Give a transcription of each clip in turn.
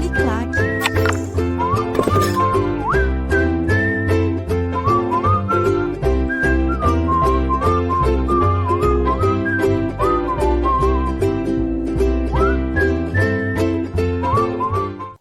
Uniclac.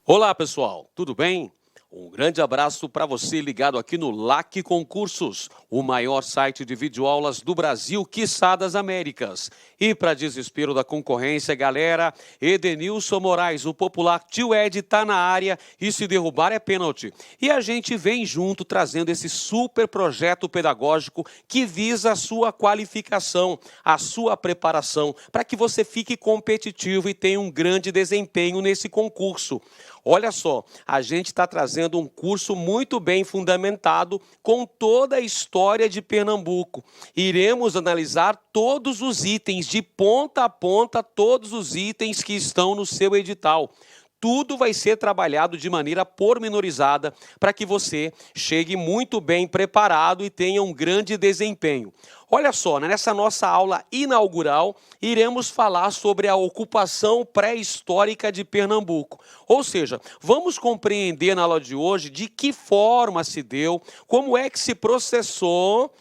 Olá pessoal, tudo bem? Um grande abraço para você ligado aqui no LAC Concursos, o maior site de videoaulas do Brasil, quiçá das Américas. E para desespero da concorrência, galera, Edenilson Moraes, o popular Tio Ed, tá na área e se derrubar é pênalti. E a gente vem junto trazendo esse super projeto pedagógico que visa a sua qualificação, a sua preparação, para que você fique competitivo e tenha um grande desempenho nesse concurso. Olha só, a gente está trazendo um curso muito bem fundamentado com toda a história de Pernambuco. Iremos analisar todos os itens, de ponta a ponta, todos os itens que estão no seu edital. Tudo vai ser trabalhado de maneira pormenorizada para que você chegue muito bem preparado e tenha um grande desempenho. Olha só, nessa nossa aula inaugural, iremos falar sobre a ocupação pré-histórica de Pernambuco. Ou seja, vamos compreender na aula de hoje de que forma se deu, como é que se processou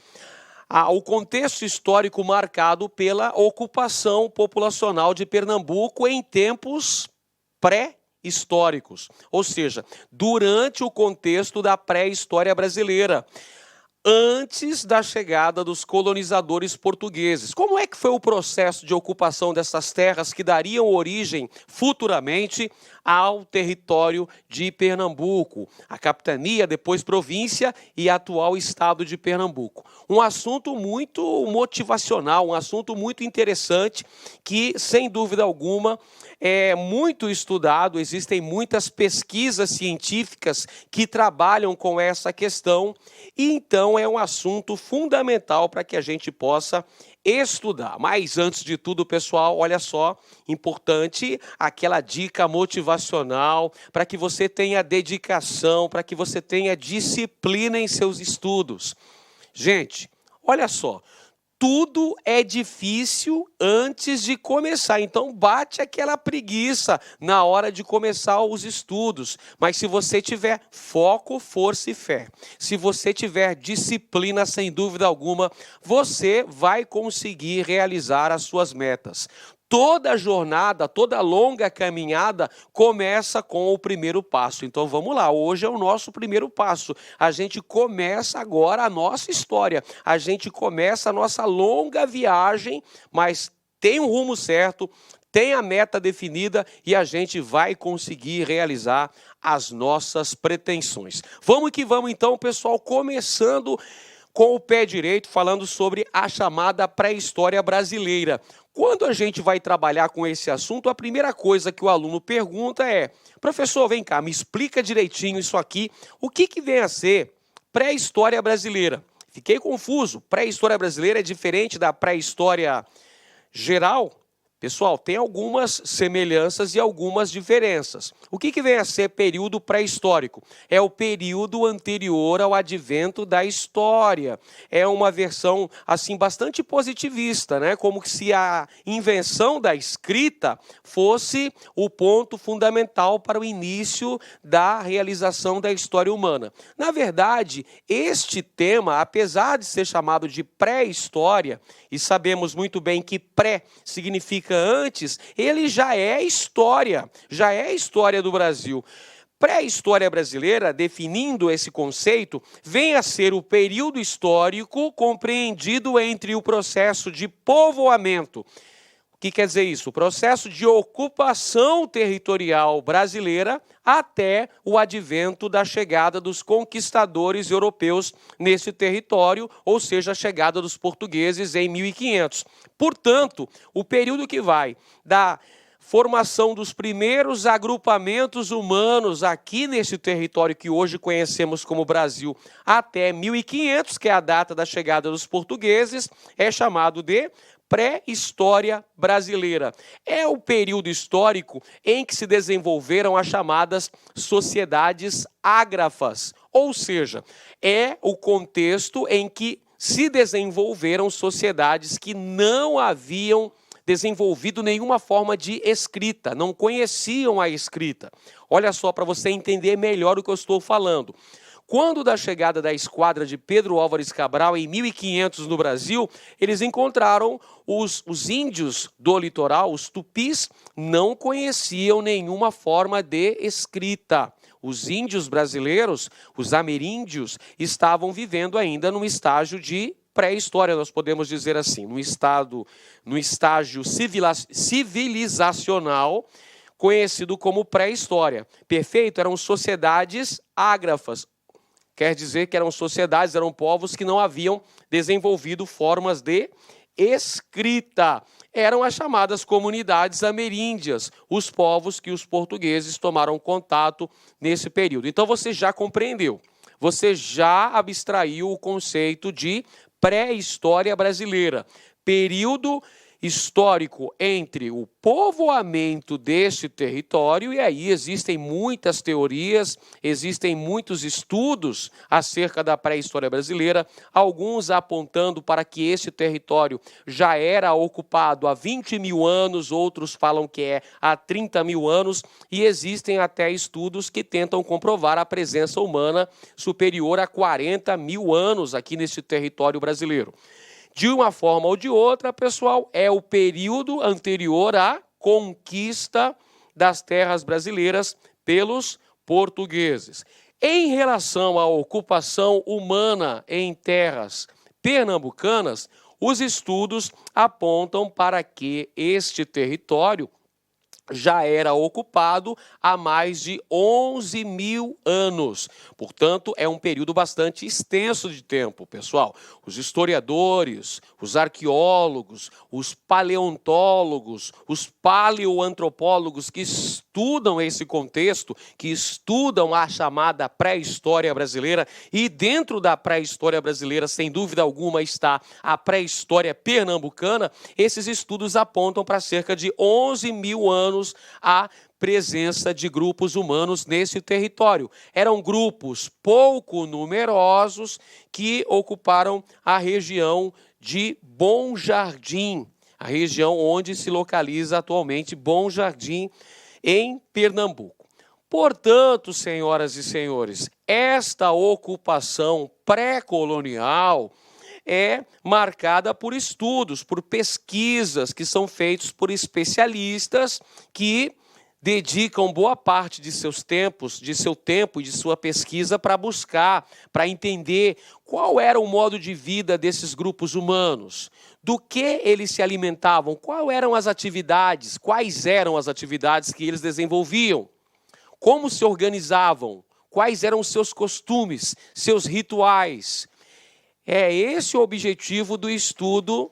o contexto histórico marcado pela ocupação populacional de Pernambuco em tempos pré-históricos, ou seja, durante o contexto da pré-história brasileira, antes da chegada dos colonizadores portugueses. Como é que foi o processo de ocupação dessas terras que dariam origem futuramente ao território de Pernambuco, a capitania, depois província e atual estado de Pernambuco? Um assunto muito motivacional, um assunto muito interessante que, sem dúvida alguma, é muito estudado, existem muitas pesquisas científicas que trabalham com essa questão, e então é um assunto fundamental para que a gente possa estudar. Mas antes de tudo, pessoal, olha só, importante aquela dica motivacional para que você tenha dedicação, para que você tenha disciplina em seus estudos. Gente, olha só, tudo é difícil antes de começar, então bate aquela preguiça na hora de começar os estudos. Mas se você tiver foco, força e fé, se você tiver disciplina, sem dúvida alguma, você vai conseguir realizar as suas metas. Toda jornada, toda longa caminhada começa com o primeiro passo. Então vamos lá, hoje é o nosso primeiro passo. A gente começa agora a nossa história, a gente começa a nossa longa viagem, mas tem um rumo certo, tem a meta definida e a gente vai conseguir realizar as nossas pretensões. Vamos que vamos então, pessoal, começando com o pé direito, falando sobre a chamada pré-história brasileira. Quando a gente vai trabalhar com esse assunto, a primeira coisa que o aluno pergunta é: professor, vem cá, me explica direitinho isso aqui, o que vem a ser pré-história brasileira? Fiquei confuso, pré-história brasileira é diferente da pré-história geral? Pessoal, tem algumas semelhanças e algumas diferenças. O que vem a ser período pré-histórico? É o período anterior ao advento da história. É uma versão, assim, bastante positivista, né? Como se a invenção da escrita fosse o ponto fundamental para o início da realização da história humana. Na verdade, este tema, apesar de ser chamado de pré-história, e sabemos muito bem que pré significa antes, ele já é história do Brasil. Pré-história brasileira, definindo esse conceito, vem a ser o período histórico compreendido entre o processo de povoamento. O que quer dizer isso? O processo de ocupação territorial brasileira até o advento da chegada dos conquistadores europeus nesse território, ou seja, a chegada dos portugueses em 1500. Portanto, o período que vai da formação dos primeiros agrupamentos humanos aqui nesse território que hoje conhecemos como Brasil até 1500, que é a data da chegada dos portugueses, é chamado de pré-história brasileira. É o período histórico em que se desenvolveram as chamadas sociedades ágrafas, ou seja, é o contexto em que se desenvolveram sociedades que não haviam desenvolvido nenhuma forma de escrita, não conheciam a escrita. Olha só, para você entender melhor o que eu estou falando. Quando da chegada da esquadra de Pedro Álvares Cabral, em 1500 no Brasil, eles encontraram os índios do litoral, os tupis, não conheciam nenhuma forma de escrita. Os índios brasileiros, os ameríndios, estavam vivendo ainda num estágio de pré-história, nós podemos dizer assim, num estágio civilizacional, conhecido como pré-história. Perfeito? Eram sociedades ágrafas. Quer dizer que eram sociedades, eram povos que não haviam desenvolvido formas de escrita. Eram as chamadas comunidades ameríndias, os povos que os portugueses tomaram contato nesse período. Então você já compreendeu, você já abstraiu o conceito de pré-história brasileira, período histórico entre o povoamento deste território, e aí existem muitas teorias, existem muitos estudos acerca da pré-história brasileira, alguns apontando para que este território já era ocupado há 20 mil anos, outros falam que é há 30 mil anos, e existem até estudos que tentam comprovar a presença humana superior a 40 mil anos aqui neste território brasileiro. De uma forma ou de outra, pessoal, é o período anterior à conquista das terras brasileiras pelos portugueses. Em relação à ocupação humana em terras pernambucanas, os estudos apontam para que este território já era ocupado há mais de 11 mil anos. Portanto, é um período bastante extenso de tempo, pessoal. Os historiadores, os arqueólogos, os paleontólogos, os paleoantropólogos que estudam esse contexto, que estudam a chamada pré-história brasileira, e dentro da pré-história brasileira, sem dúvida alguma, está a pré-história pernambucana, esses estudos apontam para cerca de 11 mil anos a presença de grupos humanos nesse território. Eram grupos pouco numerosos que ocuparam a região de Bom Jardim, a região onde se localiza atualmente Bom Jardim, em Pernambuco. Portanto, senhoras e senhores, esta ocupação pré-colonial é marcada por estudos, por pesquisas que são feitos por especialistas que dedicam boa parte de seu tempo e de sua pesquisa para buscar, para entender qual era o modo de vida desses grupos humanos, do que eles se alimentavam, quais eram as atividades que eles desenvolviam, como se organizavam, quais eram os seus costumes, seus rituais. É esse o objetivo do estudo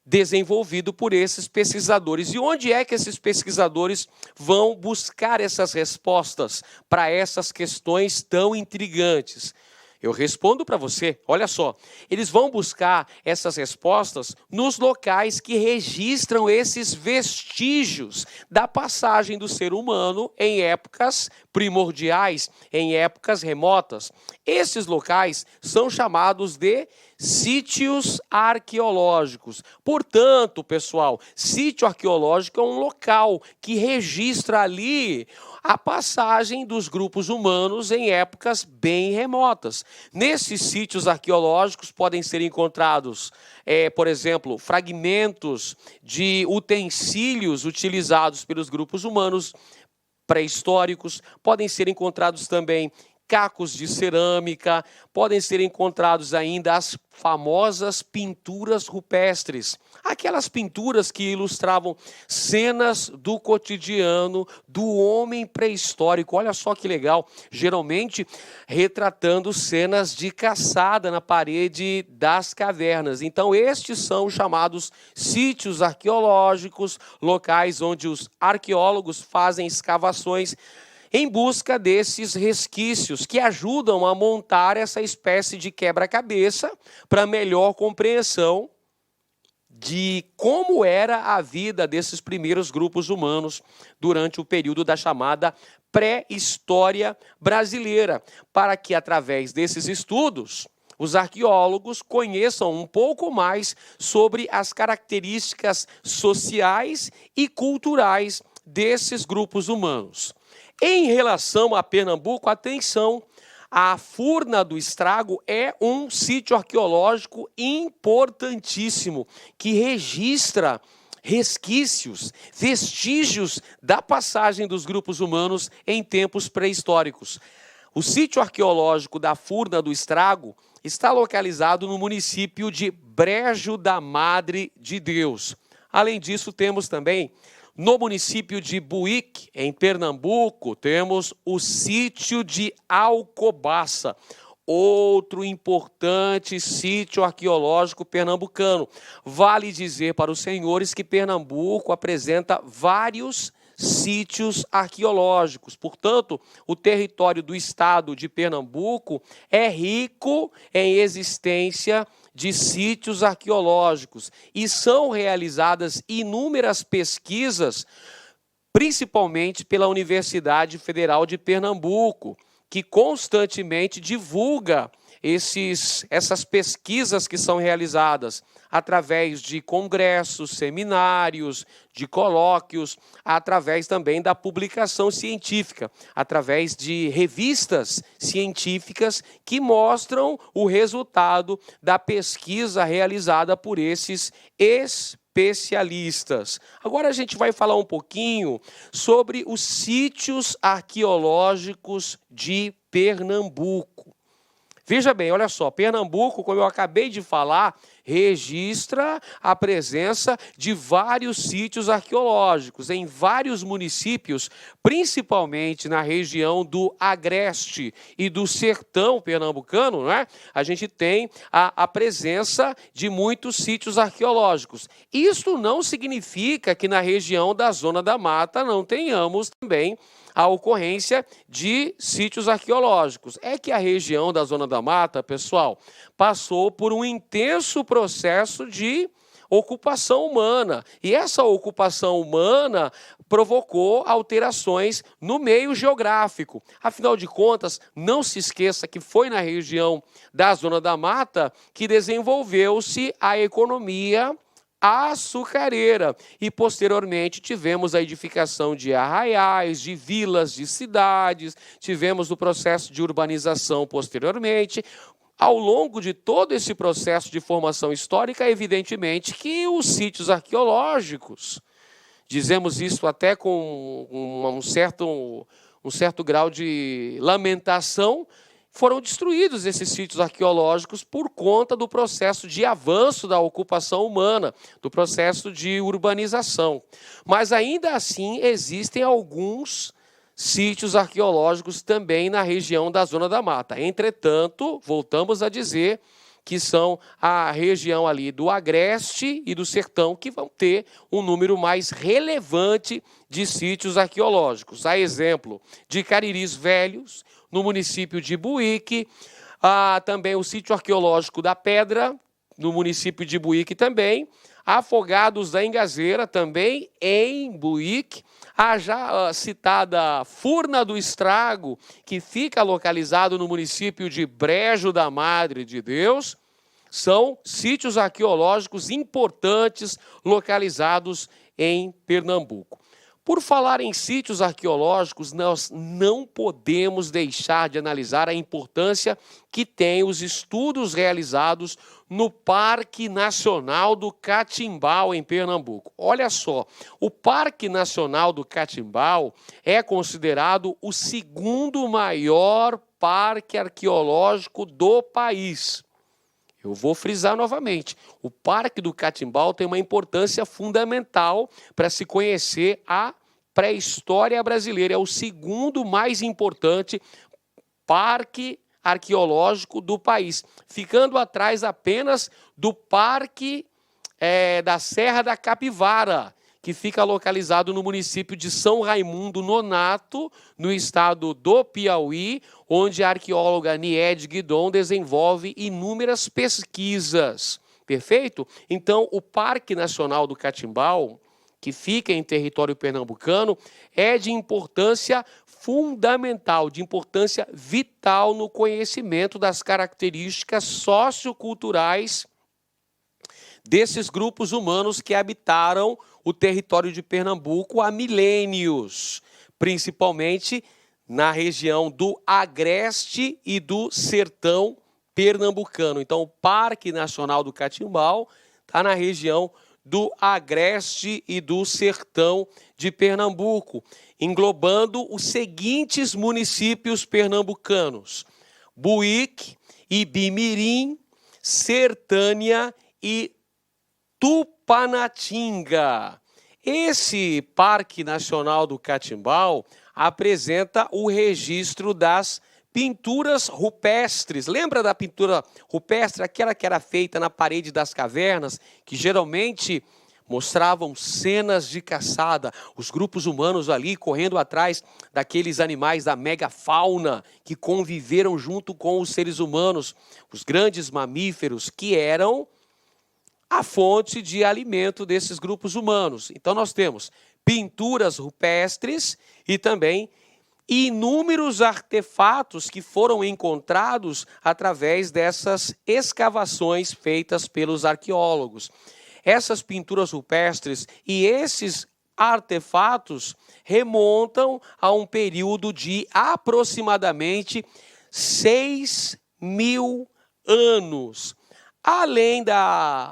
desenvolvido por esses pesquisadores. E onde é que esses pesquisadores vão buscar essas respostas para essas questões tão intrigantes? Eu respondo para você, olha só, eles vão buscar essas respostas nos locais que registram esses vestígios da passagem do ser humano em épocas primordiais, em épocas remotas. Esses locais são chamados de sítios arqueológicos. Portanto, pessoal, sítio arqueológico é um local que registra ali a passagem dos grupos humanos em épocas bem remotas. Nesses sítios arqueológicos podem ser encontrados, por exemplo, fragmentos de utensílios utilizados pelos grupos humanos pré-históricos, podem ser encontrados também cacos de cerâmica, podem ser encontrados ainda as famosas pinturas rupestres, aquelas pinturas que ilustravam cenas do cotidiano do homem pré-histórico. Olha só que legal, geralmente retratando cenas de caçada na parede das cavernas. Então estes são os chamados sítios arqueológicos, locais onde os arqueólogos fazem escavações em busca desses resquícios que ajudam a montar essa espécie de quebra-cabeça para melhor compreensão de como era a vida desses primeiros grupos humanos durante o período da chamada pré-história brasileira, para que através desses estudos os arqueólogos conheçam um pouco mais sobre as características sociais e culturais desses grupos humanos. Em relação a Pernambuco, atenção, a Furna do Estrago é um sítio arqueológico importantíssimo que registra resquícios, vestígios da passagem dos grupos humanos em tempos pré-históricos. O sítio arqueológico da Furna do Estrago está localizado no município de Brejo da Madre de Deus. Além disso, temos também no município de Buíque, em Pernambuco, temos o sítio de Alcobaça, outro importante sítio arqueológico pernambucano. Vale dizer para os senhores que Pernambuco apresenta vários sítios arqueológicos. Portanto, o território do estado de Pernambuco é rico em existência de sítios arqueológicos e são realizadas inúmeras pesquisas, principalmente pela Universidade Federal de Pernambuco, que constantemente divulga essas pesquisas que são realizadas através de congressos, seminários, de colóquios, através também da publicação científica, através de revistas científicas que mostram o resultado da pesquisa realizada por esses especialistas. Agora a gente vai falar um pouquinho sobre os sítios arqueológicos de Pernambuco. Veja bem, olha só, Pernambuco, como eu acabei de falar, registra a presença de vários sítios arqueológicos em vários municípios, principalmente na região do Agreste e do Sertão pernambucano, né? A gente tem a presença de muitos sítios arqueológicos. Isto não significa que na região da Zona da Mata não tenhamos também a ocorrência de sítios arqueológicos. É que a região da Zona da Mata, pessoal, passou por um intenso processo de ocupação humana. E essa ocupação humana provocou alterações no meio geográfico. Afinal de contas, não se esqueça que foi na região da Zona da Mata que desenvolveu-se a economia açucareira e posteriormente tivemos a edificação de arraiais, de vilas, de cidades, tivemos o processo de urbanização posteriormente. Ao longo de todo esse processo de formação histórica, evidentemente que os sítios arqueológicos, dizemos isso até com um certo grau de lamentação, foram destruídos esses sítios arqueológicos por conta do processo de avanço da ocupação humana, do processo de urbanização. Mas ainda assim existem alguns sítios arqueológicos também na região da Zona da Mata. Entretanto, voltamos a dizer que são a região ali do Agreste e do Sertão que vão ter um número mais relevante de sítios arqueológicos. A exemplo de Cariris Velhos, no município de Buíque, também o sítio arqueológico da Pedra, no município de Buíque também, Afogados da Engazeira, também em Buíque, a já citada Furna do Estrago, que fica localizado no município de Brejo da Madre de Deus, são sítios arqueológicos importantes localizados em Pernambuco. Por falar em sítios arqueológicos, nós não podemos deixar de analisar a importância que tem os estudos realizados no Parque Nacional do Catimbau, em Pernambuco. Olha só, o Parque Nacional do Catimbau é considerado o segundo maior parque arqueológico do país. Eu vou frisar novamente, o Parque do Catimbau tem uma importância fundamental para se conhecer a pré-história brasileira. É o segundo mais importante parque arqueológico do país, ficando atrás apenas do Parque da Serra da Capivara, que fica localizado no município de São Raimundo Nonato, no estado do Piauí, onde a arqueóloga Niede Guidon desenvolve inúmeras pesquisas. Perfeito? Então, o Parque Nacional do Catimbau, que fica em território pernambucano, é de importância fundamental, de importância vital no conhecimento das características socioculturais desses grupos humanos que habitaram o território de Pernambuco há milênios, principalmente na região do Agreste e do Sertão pernambucano. Então, o Parque Nacional do Catimbau está na região do Agreste e do Sertão de Pernambuco, englobando os seguintes municípios pernambucanos: Buíque, Ibimirim, Sertânia e Tupanatinga. Esse Parque Nacional do Catimbau apresenta o registro das pinturas rupestres. Lembra da pintura rupestre, aquela que era feita na parede das cavernas, que geralmente mostravam cenas de caçada, os grupos humanos ali correndo atrás daqueles animais da megafauna que conviveram junto com os seres humanos, os grandes mamíferos que eram a fonte de alimento desses grupos humanos. Então nós temos pinturas rupestres e também inúmeros artefatos que foram encontrados através dessas escavações feitas pelos arqueólogos. Essas pinturas rupestres e esses artefatos remontam a um período de aproximadamente 6.000 anos. Além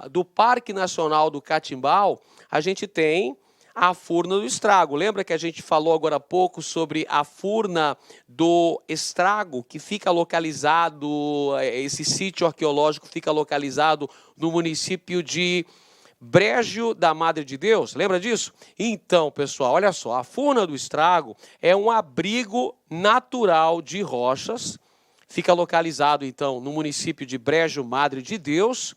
do Parque Nacional do Catimbau, a gente tem a Furna do Estrago. Lembra que a gente falou agora há pouco sobre a Furna do Estrago, que fica localizado, esse sítio arqueológico fica localizado no município de Brejo da Madre de Deus? Lembra disso? Então, pessoal, olha só, a Furna do Estrago é um abrigo natural de rochas, fica localizado, então, no município de Brejo Madre de Deus,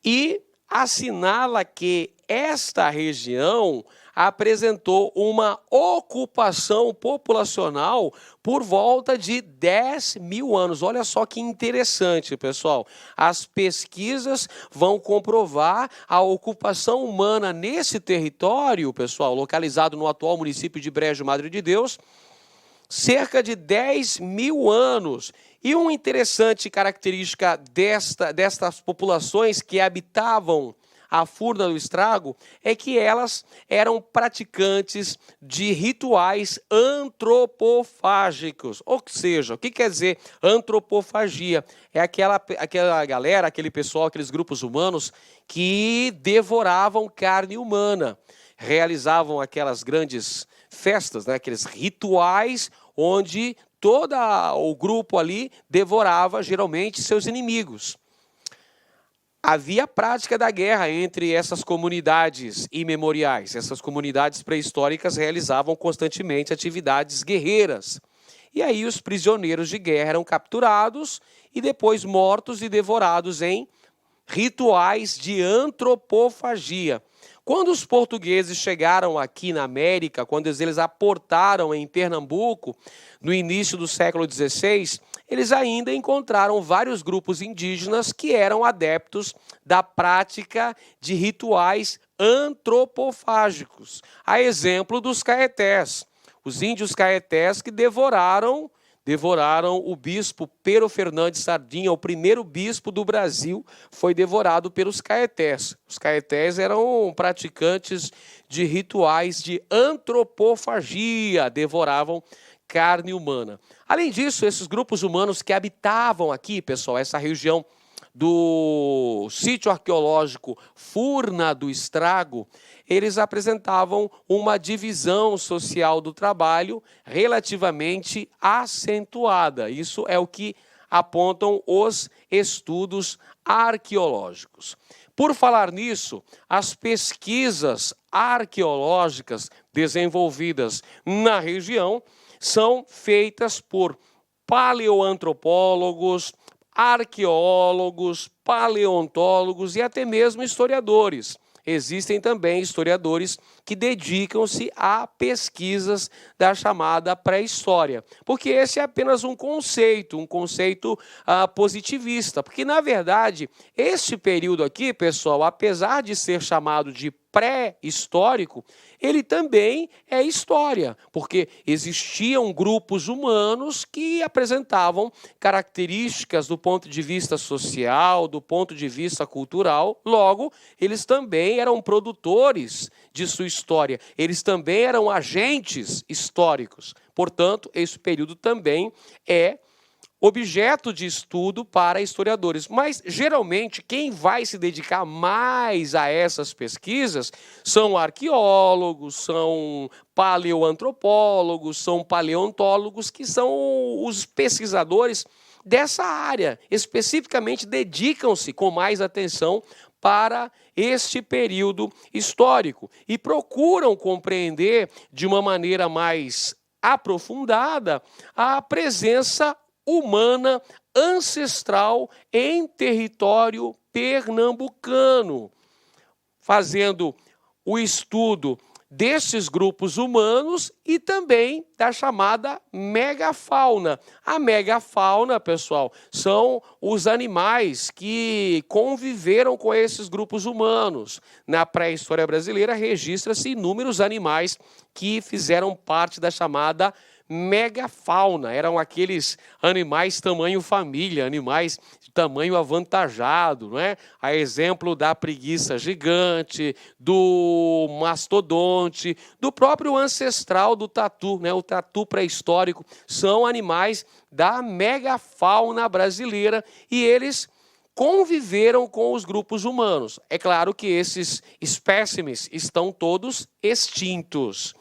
e assinala que esta região apresentou uma ocupação populacional por volta de 10.000 anos. Olha só que interessante, pessoal. As pesquisas vão comprovar a ocupação humana nesse território, pessoal, localizado no atual município de Brejo Madre de Deus, cerca de 10.000 anos. E uma interessante característica destas populações que habitavam a Furna do Estrago é que elas eram praticantes de rituais antropofágicos. Ou seja, o que quer dizer antropofagia? É aquela galera, aquele pessoal, aqueles grupos humanos que devoravam carne humana, realizavam aquelas grandes festas, né, aqueles rituais onde todo o grupo ali devorava geralmente seus inimigos. Havia prática da guerra entre essas comunidades imemoriais. Essas comunidades pré-históricas realizavam constantemente atividades guerreiras. E aí os prisioneiros de guerra eram capturados e depois mortos e devorados em rituais de antropofagia. Quando os portugueses chegaram aqui na América, quando eles aportaram em Pernambuco, no início do século XVI, eles ainda encontraram vários grupos indígenas que eram adeptos da prática de rituais antropofágicos. A exemplo dos caetés. Os índios caetés que devoraram o bispo Pero Fernandes Sardinha, o primeiro bispo do Brasil, foi devorado pelos caetés. Os caetés eram praticantes de rituais de antropofagia, devoravam carne humana. Além disso, esses grupos humanos que habitavam aqui, pessoal, essa região do sítio arqueológico Furna do Estrago, eles apresentavam uma divisão social do trabalho relativamente acentuada. Isso é o que apontam os estudos arqueológicos. Por falar nisso, as pesquisas arqueológicas desenvolvidas na região são feitas por paleoantropólogos, arqueólogos, paleontólogos e até mesmo historiadores. Existem também historiadores que dedicam-se a pesquisas da chamada pré-história, porque esse é apenas um conceito positivista, porque na verdade este período aqui, pessoal, apesar de ser chamado de pré-histórico, ele também é história, porque existiam grupos humanos que apresentavam características do ponto de vista social, do ponto de vista cultural, logo, eles também eram produtores de sua história, eles também eram agentes históricos. Portanto, esse período também é objeto de estudo para historiadores. Mas, geralmente, quem vai se dedicar mais a essas pesquisas são arqueólogos, são paleoantropólogos, são paleontólogos, que são os pesquisadores dessa área. Especificamente, dedicam-se com mais atenção para este período histórico e procuram compreender de uma maneira mais aprofundada a presença humana ancestral em território pernambucano, fazendo o estudo desses grupos humanos e também da chamada megafauna. A megafauna, pessoal, são os animais que conviveram com esses grupos humanos. Na pré-história brasileira, registra-se inúmeros animais que fizeram parte da chamada megafauna. Eram aqueles animais tamanho família, animais de tamanho avantajado, não é? A exemplo da preguiça gigante, do mastodonte, do próprio ancestral do tatu, né? O tatu pré-histórico, são animais da megafauna brasileira e eles conviveram com os grupos humanos. É claro que esses espécimes estão todos extintos,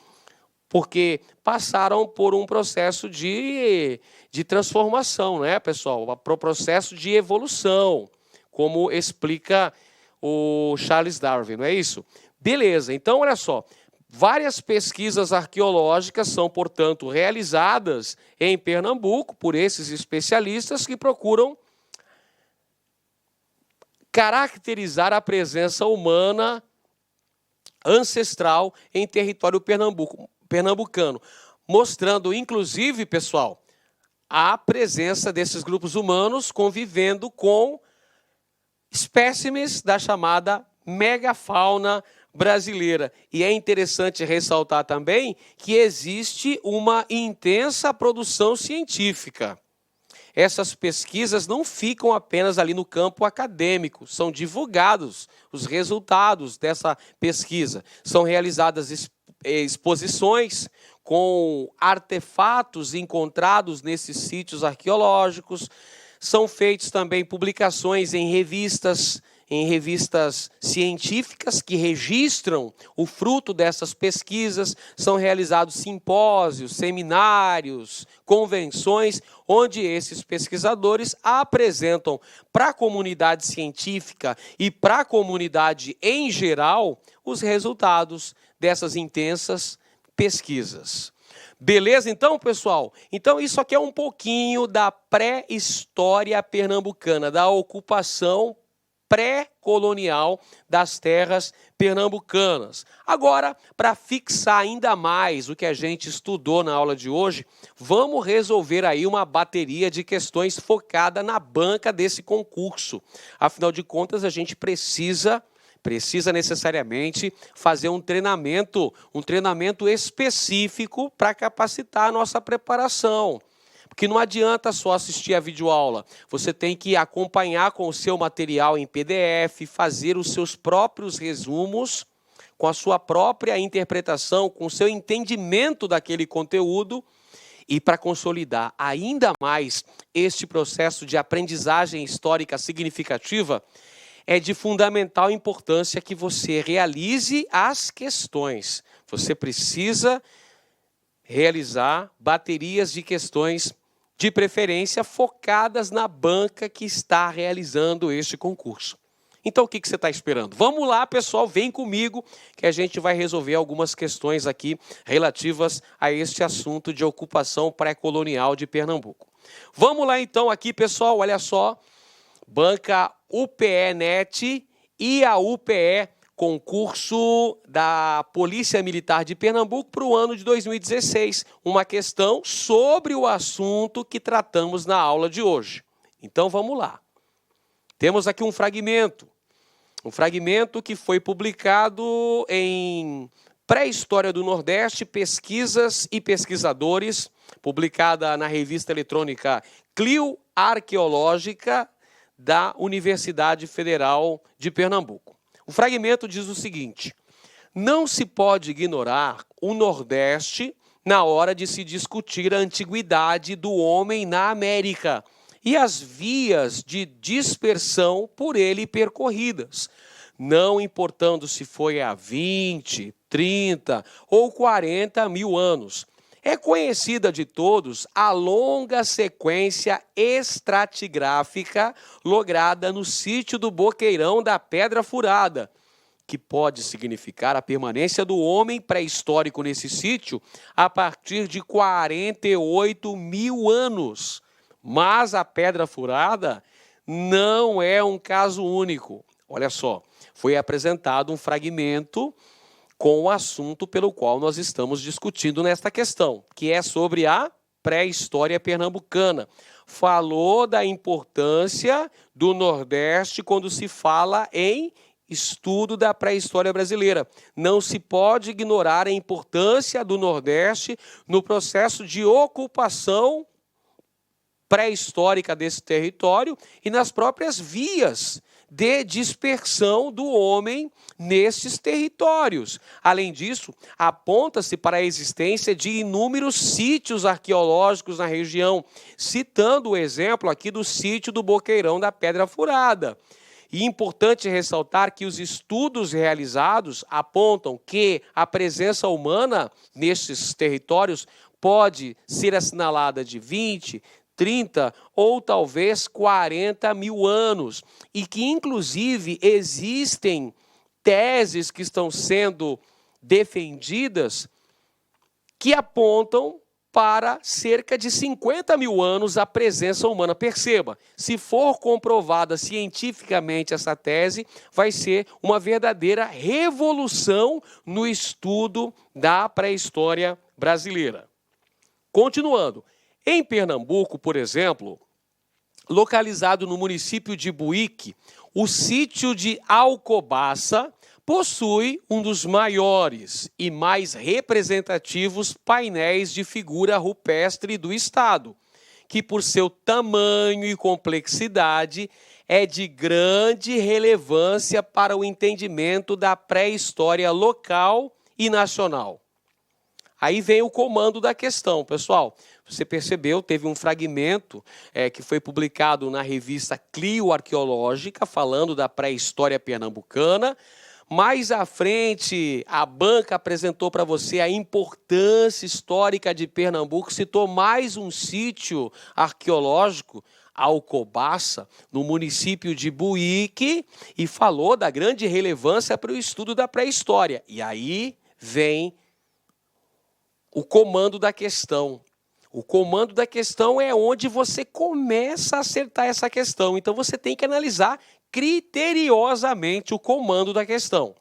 porque passaram por um processo de transformação, né, pessoal? Um processo de evolução, como explica o Charles Darwin, não é isso? Beleza, então olha só, várias pesquisas arqueológicas são, portanto, realizadas em Pernambuco por esses especialistas que procuram caracterizar a presença humana ancestral em território pernambucano, mostrando, inclusive, pessoal, a presença desses grupos humanos convivendo com espécimes da chamada megafauna brasileira. E é interessante ressaltar também que existe uma intensa produção científica. Essas pesquisas não ficam apenas ali no campo acadêmico, são divulgados os resultados dessa pesquisa. São realizadas exposições com artefatos encontrados nesses sítios arqueológicos, são feitas também publicações em revistas científicas que registram o fruto dessas pesquisas, são realizados simpósios, seminários, convenções, onde esses pesquisadores apresentam para a comunidade científica e para a comunidade em geral os resultados dessas intensas pesquisas. Beleza, então, pessoal? Então, isso aqui é um pouquinho da pré-história pernambucana, da ocupação pré-colonial das terras pernambucanas. Agora, para fixar ainda mais o que a gente estudou na aula de hoje, vamos resolver aí uma bateria de questões focada na banca desse concurso. Afinal de contas, a gente precisa necessariamente fazer um treinamento específico para capacitar a nossa preparação. Porque não adianta só assistir a videoaula, você tem que acompanhar com o seu material em PDF, fazer os seus próprios resumos, com a sua própria interpretação, com o seu entendimento daquele conteúdo, e para consolidar ainda mais este processo de aprendizagem histórica significativa, é de fundamental importância que você realize as questões. Você precisa realizar baterias de questões, de preferência focadas na banca que está realizando este concurso. Então, o que você está esperando? Vamos lá, pessoal, vem comigo que a gente vai resolver algumas questões aqui relativas a este assunto de ocupação pré-colonial de Pernambuco. Vamos lá, então, aqui, pessoal, olha só. Banca UPE-NET e a UPE, concurso da Polícia Militar de Pernambuco para o ano de 2016. Uma questão sobre o assunto que tratamos na aula de hoje. Então, vamos lá. Temos aqui um fragmento. Um fragmento que foi publicado em Pré-História do Nordeste, Pesquisas e Pesquisadores, publicada na revista eletrônica Clio Arqueológica da Universidade Federal de Pernambuco. O fragmento diz o seguinte: não se pode ignorar o Nordeste na hora de se discutir a antiguidade do homem na América e as vias de dispersão por ele percorridas, não importando se foi há 20, 30 ou 40 mil anos. É conhecida de todos a longa sequência estratigráfica lograda no sítio do Boqueirão da Pedra Furada, que pode significar a permanência do homem pré-histórico nesse sítio a partir de 48 mil anos. Mas a Pedra Furada não é um caso único. Olha só, foi apresentado um fragmento com o assunto pelo qual nós estamos discutindo nesta questão, que é sobre a pré-história pernambucana. Falou da importância do Nordeste quando se fala em estudo da pré-história brasileira. Não se pode ignorar a importância do Nordeste no processo de ocupação pré-histórica desse território e nas próprias vias de dispersão do homem nesses territórios. Além disso, aponta-se para a existência de inúmeros sítios arqueológicos na região, citando o exemplo aqui do sítio do Boqueirão da Pedra Furada. E é importante ressaltar que os estudos realizados apontam que a presença humana nesses territórios pode ser assinalada de 20, 30 ou talvez 40 mil anos, e que, inclusive, existem teses que estão sendo defendidas que apontam para cerca de 50 mil anos a presença humana. Perceba, se for comprovada cientificamente essa tese, vai ser uma verdadeira revolução no estudo da pré-história brasileira. Continuando. Em Pernambuco, por exemplo, localizado no município de Buíque, o sítio de Alcobaça possui um dos maiores e mais representativos painéis de figura rupestre do estado, que por seu tamanho e complexidade é de grande relevância para o entendimento da pré-história local e nacional. Aí vem o comando da questão, pessoal. Você percebeu, teve um fragmento que foi publicado na revista Clio Arqueológica, falando da pré-história pernambucana. Mais à frente, a banca apresentou para você a importância histórica de Pernambuco, citou mais um sítio arqueológico, Alcobaça, no município de Buíque, e falou da grande relevância para o estudo da pré-história. E aí vem o comando da questão. O comando da questão é onde você começa a acertar essa questão. Então, você tem que analisar criteriosamente o comando da questão.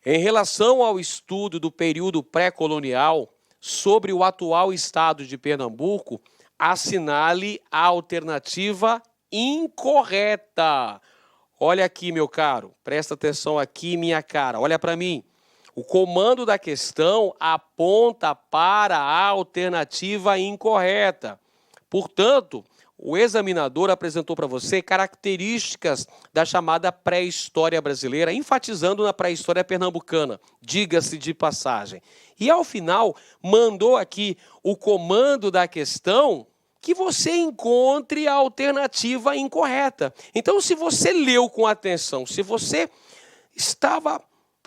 Em relação ao estudo do período pré-colonial sobre o atual estado de Pernambuco, assinale a alternativa incorreta. Olha aqui, meu caro, presta atenção aqui, minha cara, olha para mim. O comando da questão aponta para a alternativa incorreta. Portanto, o examinador apresentou para você características da chamada pré-história brasileira, enfatizando na pré-história pernambucana, diga-se de passagem. E, ao final, mandou aqui o comando da questão que você encontre a alternativa incorreta. Então, se você leu com atenção, se você estava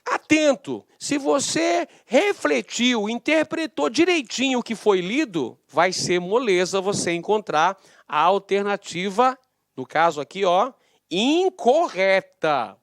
atento, se você refletiu, interpretou direitinho o que foi lido, vai ser moleza você encontrar a alternativa, no caso aqui, ó, incorreta.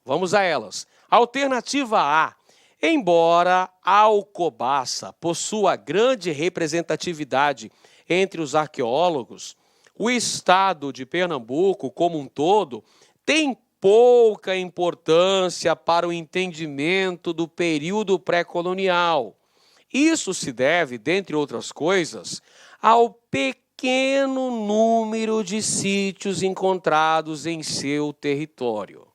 Vamos a elas. Alternativa A. Embora Alcobaça possua grande representatividade entre os arqueólogos, o estado de Pernambuco, como um todo, tem pouca importância para o entendimento do período pré-colonial. Isso se deve, dentre outras coisas, ao pequeno número de sítios encontrados em seu território.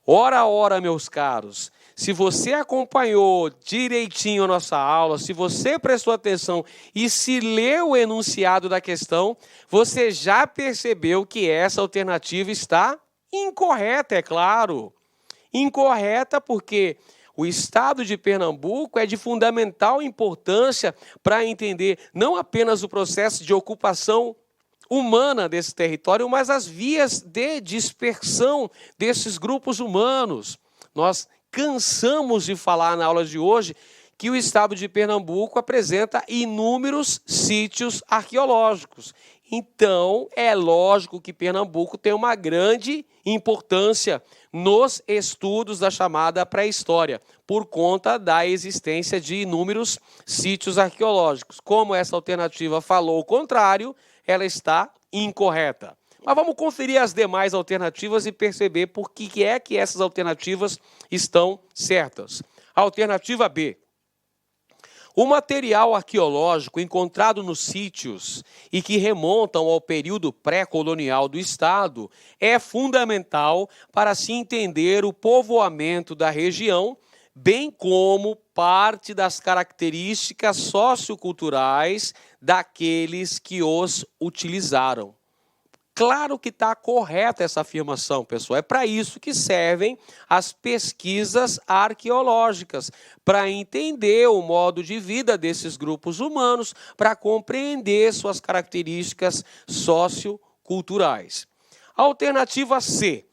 Ora, meus caros, se você acompanhou direitinho a nossa aula, se você prestou atenção e se leu o enunciado da questão, você já percebeu que essa alternativa está incorreta, é claro. Incorreta porque o estado de Pernambuco é de fundamental importância para entender não apenas o processo de ocupação humana desse território, mas as vias de dispersão desses grupos humanos. Nós cansamos de falar na aula de hoje que o estado de Pernambuco apresenta inúmeros sítios arqueológicos. Então, é lógico que Pernambuco tem uma grande importância nos estudos da chamada pré-história, por conta da existência de inúmeros sítios arqueológicos. Como essa alternativa falou o contrário, ela está incorreta. Mas vamos conferir as demais alternativas e perceber por que é que essas alternativas estão certas. Alternativa B. O material arqueológico encontrado nos sítios e que remontam ao período pré-colonial do Estado é fundamental para se entender o povoamento da região, bem como parte das características socioculturais daqueles que os utilizaram. Claro que está correta essa afirmação, pessoal. É para isso que servem as pesquisas arqueológicas, para entender o modo de vida desses grupos humanos, para compreender suas características socioculturais. Alternativa C.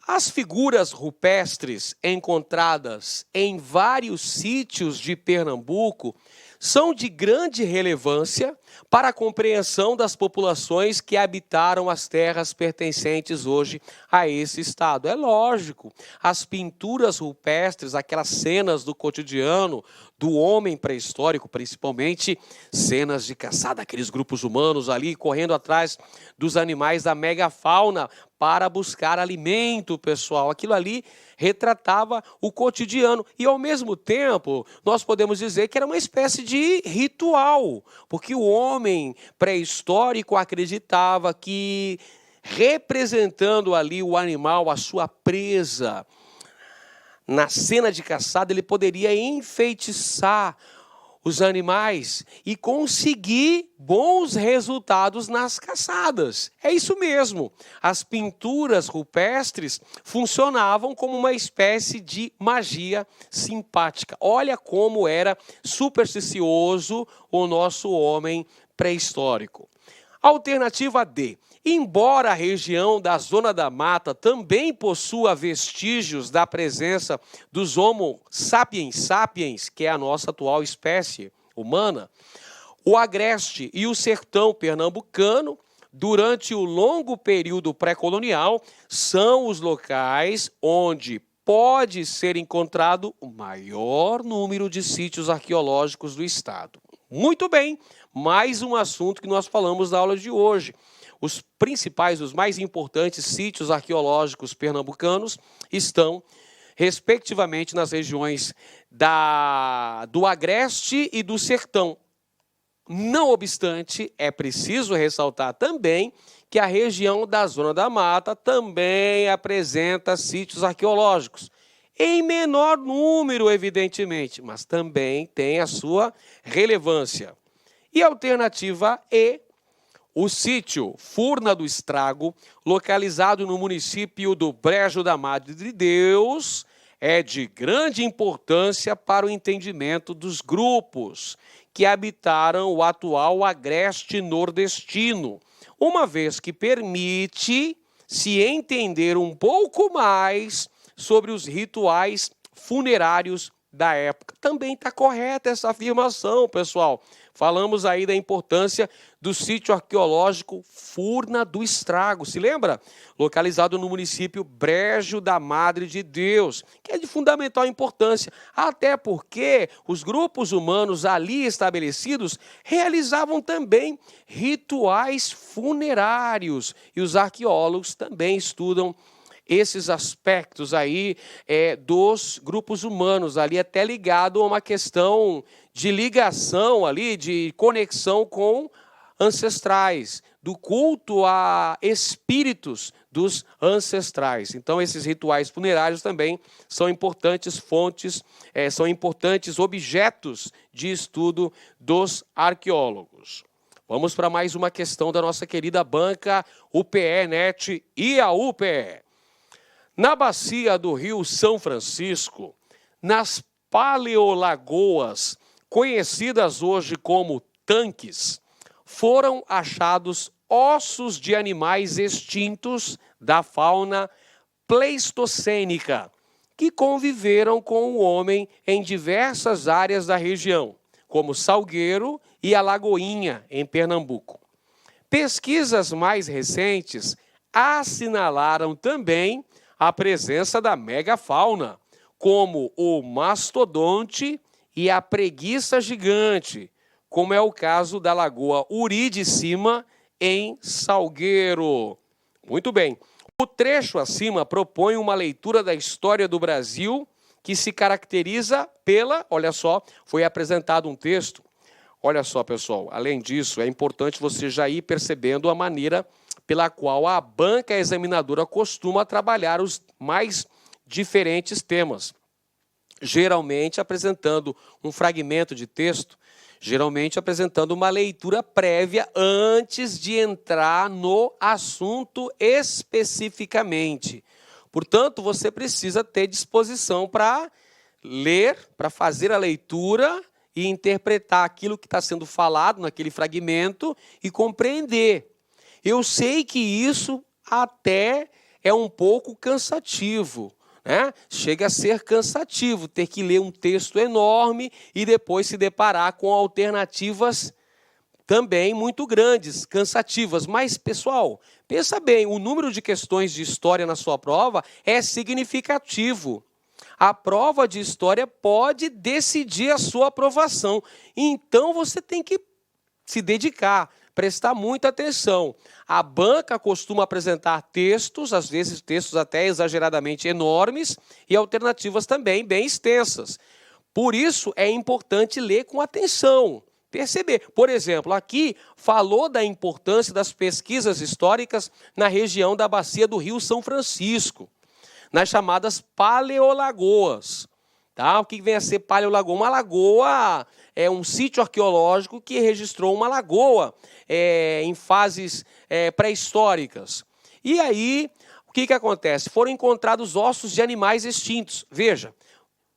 As figuras rupestres encontradas em vários sítios de Pernambuco são de grande relevância para a compreensão das populações que habitaram as terras pertencentes hoje a esse estado. É lógico, as pinturas rupestres, aquelas cenas do cotidiano do homem pré-histórico, principalmente cenas de caçada, aqueles grupos humanos ali correndo atrás dos animais da megafauna para buscar alimento, pessoal. Aquilo ali retratava o cotidiano e, ao mesmo tempo, nós podemos dizer que era uma espécie de ritual, porque o homem pré-histórico acreditava que, representando ali o animal, a sua presa, na cena de caçada, ele poderia enfeitiçar os animais e conseguir bons resultados nas caçadas. É isso mesmo. As pinturas rupestres funcionavam como uma espécie de magia simpática. Olha como era supersticioso o nosso homem pré-histórico. Alternativa D. Embora a região da Zona da Mata também possua vestígios da presença dos Homo sapiens sapiens, que é a nossa atual espécie humana, o Agreste e o sertão pernambucano, durante o longo período pré-colonial, são os locais onde pode ser encontrado o maior número de sítios arqueológicos do estado. Muito bem, mais um assunto que nós falamos na aula de hoje. Os principais, os mais importantes sítios arqueológicos pernambucanos estão, respectivamente, nas regiões do Agreste e do Sertão. Não obstante, é preciso ressaltar também que a região da Zona da Mata também apresenta sítios arqueológicos. Em menor número, evidentemente, mas também tem a sua relevância. E a alternativa E. O sítio Furna do Estrago, localizado no município do Brejo da Madre de Deus, é de grande importância para o entendimento dos grupos que habitaram o atual Agreste nordestino, uma vez que permite se entender um pouco mais sobre os rituais funerários da época. Também está correta essa afirmação, pessoal. Falamos aí da importância do sítio arqueológico Furna do Estrago, se lembra? Localizado no município Brejo da Madre de Deus, que é de fundamental importância, até porque os grupos humanos ali estabelecidos realizavam também rituais funerários, e os arqueólogos também estudam esses aspectos aí dos grupos humanos, ali até ligado a uma questão de ligação ali, de conexão com ancestrais, do culto a espíritos dos ancestrais. Então, esses rituais funerários também são importantes fontes, são importantes objetos de estudo dos arqueólogos. Vamos para mais uma questão da nossa querida banca UPE-NET e a UPE. Na bacia do Rio São Francisco, nas paleolagoas, conhecidas hoje como tanques, foram achados ossos de animais extintos da fauna pleistocênica, que conviveram com o homem em diversas áreas da região, como Salgueiro e Alagoinha, em Pernambuco. Pesquisas mais recentes assinalaram também a presença da megafauna, como o mastodonte e a preguiça gigante, como é o caso da Lagoa Uri de Cima, em Salgueiro. Muito bem. O trecho acima propõe uma leitura da história do Brasil que se caracteriza pela, olha só, foi apresentado um texto. Olha só, pessoal, além disso, é importante você já ir percebendo a maneira pela qual a banca examinadora costuma trabalhar os mais diferentes temas. Geralmente apresentando um fragmento de texto, geralmente apresentando uma leitura prévia antes de entrar no assunto especificamente. Portanto, você precisa ter disposição para ler, para fazer a leitura e interpretar aquilo que está sendo falado naquele fragmento e compreender. Eu sei que isso até é um pouco cansativo, né? Chega a ser cansativo ter que ler um texto enorme e depois se deparar com alternativas também muito grandes, cansativas. Mas, pessoal, pensa bem, o número de questões de história na sua prova é significativo. A prova de história pode decidir a sua aprovação. Então, você tem que se dedicar, prestar muita atenção. A banca costuma apresentar textos, às vezes textos até exageradamente enormes, e alternativas também bem extensas. Por isso, é importante ler com atenção, perceber. Por exemplo, aqui falou da importância das pesquisas históricas na região da bacia do Rio São Francisco, nas chamadas paleolagoas. Tá? O que vem a ser paleolagoa? Uma lagoa é um sítio arqueológico que registrou uma lagoa em fases pré-históricas. E aí, o que acontece? Foram encontrados ossos de animais extintos. Veja,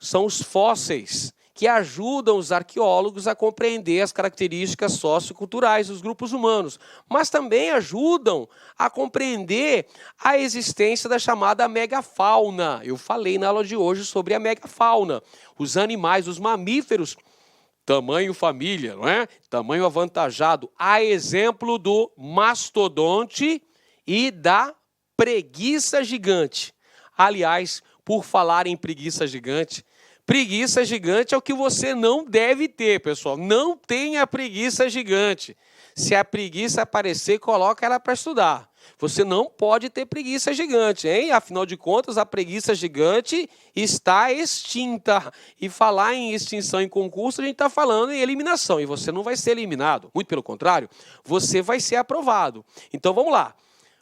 são os fósseis que ajudam os arqueólogos a compreender as características socioculturais dos grupos humanos, mas também ajudam a compreender a existência da chamada megafauna. Eu falei na aula de hoje sobre a megafauna. Os animais, os mamíferos, tamanho família, não é? Tamanho avantajado, a exemplo do mastodonte e da preguiça gigante. Aliás, por falar em preguiça gigante é o que você não deve ter, pessoal. Não tenha preguiça gigante. Se a preguiça aparecer, coloca ela para estudar. Você não pode ter preguiça gigante, hein? Afinal de contas, a preguiça gigante está extinta. E falar em extinção em concurso, a gente está falando em eliminação. E você não vai ser eliminado. Muito pelo contrário, você vai ser aprovado. Então, vamos lá.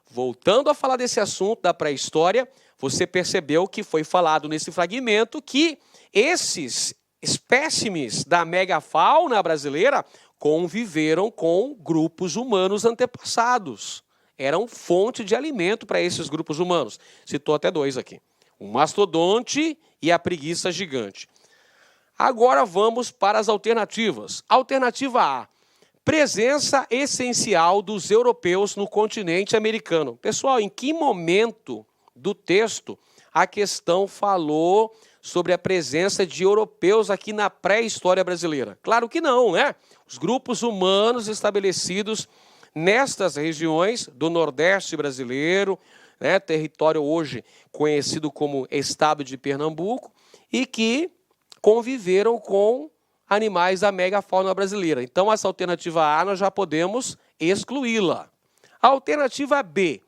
Voltando a falar desse assunto da pré-história, você percebeu que foi falado nesse fragmento que esses espécimes da megafauna brasileira conviveram com grupos humanos antepassados. Eram fonte de alimento para esses grupos humanos. Citou até dois aqui. O mastodonte e a preguiça gigante. Agora vamos para as alternativas. Alternativa A. Presença essencial dos europeus no continente americano. Pessoal, em que momento do texto a questão falou sobre a presença de europeus aqui na pré-história brasileira? Claro que não, né? Os grupos humanos estabelecidos nestas regiões do Nordeste brasileiro, né, território hoje conhecido como Estado de Pernambuco, e que conviveram com animais da megafauna brasileira. Então, essa alternativa A nós já podemos excluí-la. A alternativa B,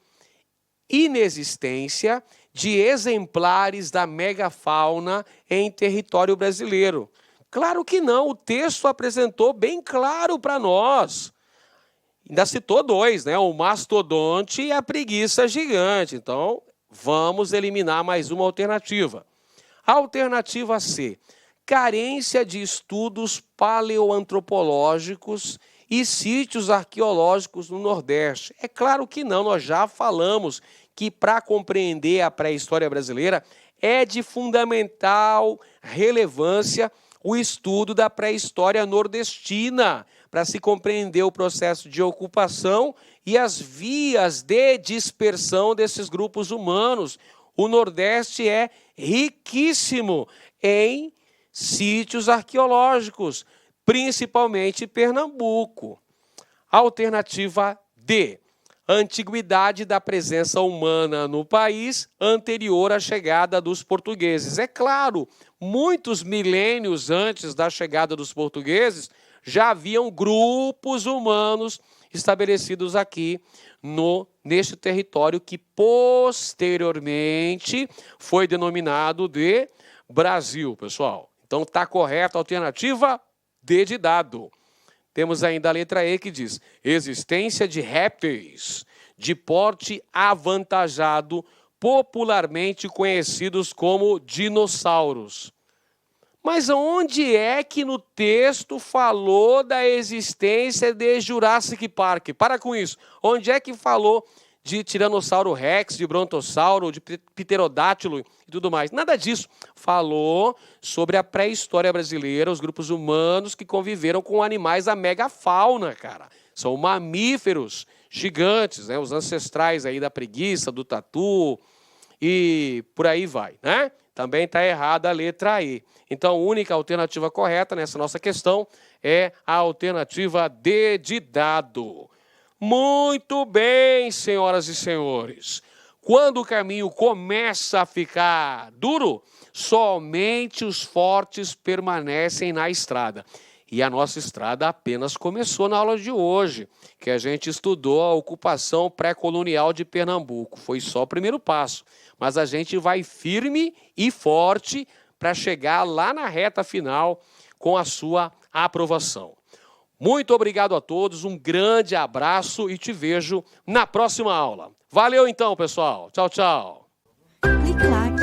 inexistência de exemplares da megafauna em território brasileiro. Claro que não, o texto apresentou bem claro para nós. Ainda citou dois, né? O mastodonte e a preguiça gigante. Então, vamos eliminar mais uma alternativa. Alternativa C, carência de estudos paleoantropológicos e sítios arqueológicos no Nordeste. É claro que não, nós já falamos que para compreender a pré-história brasileira é de fundamental relevância o estudo da pré-história nordestina, para se compreender o processo de ocupação e as vias de dispersão desses grupos humanos. O Nordeste é riquíssimo em sítios arqueológicos, principalmente Pernambuco. Alternativa D, antiguidade da presença humana no país anterior à chegada dos portugueses. É claro, muitos milênios antes da chegada dos portugueses, já haviam grupos humanos estabelecidos aqui neste território que posteriormente foi denominado de Brasil, pessoal. Então está correta a alternativa D de dado. Temos ainda a letra E que diz: existência de répteis de porte avantajado, popularmente conhecidos como dinossauros. Mas onde é que no texto falou da existência de Jurassic Park? Para com isso. Onde é que falou de Tiranossauro Rex, de Brontossauro, de Pterodátilo e tudo mais? Nada disso. Falou sobre a pré-história brasileira, os grupos humanos que conviveram com animais da megafauna, cara. São mamíferos gigantes, né? Os ancestrais aí da preguiça, do tatu e por aí vai, né? Também está errada a letra E. Então, a única alternativa correta nessa nossa questão é a alternativa D de dado. Muito bem, senhoras e senhores. Quando o caminho começa a ficar duro, somente os fortes permanecem na estrada. E a nossa estrada apenas começou na aula de hoje, que a gente estudou a ocupação pré-colonial de Pernambuco. Foi só o primeiro passo. Mas a gente vai firme e forte para chegar lá na reta final com a sua aprovação. Muito obrigado a todos, um grande abraço e te vejo na próxima aula. Valeu então, pessoal. Tchau, tchau. Clique lá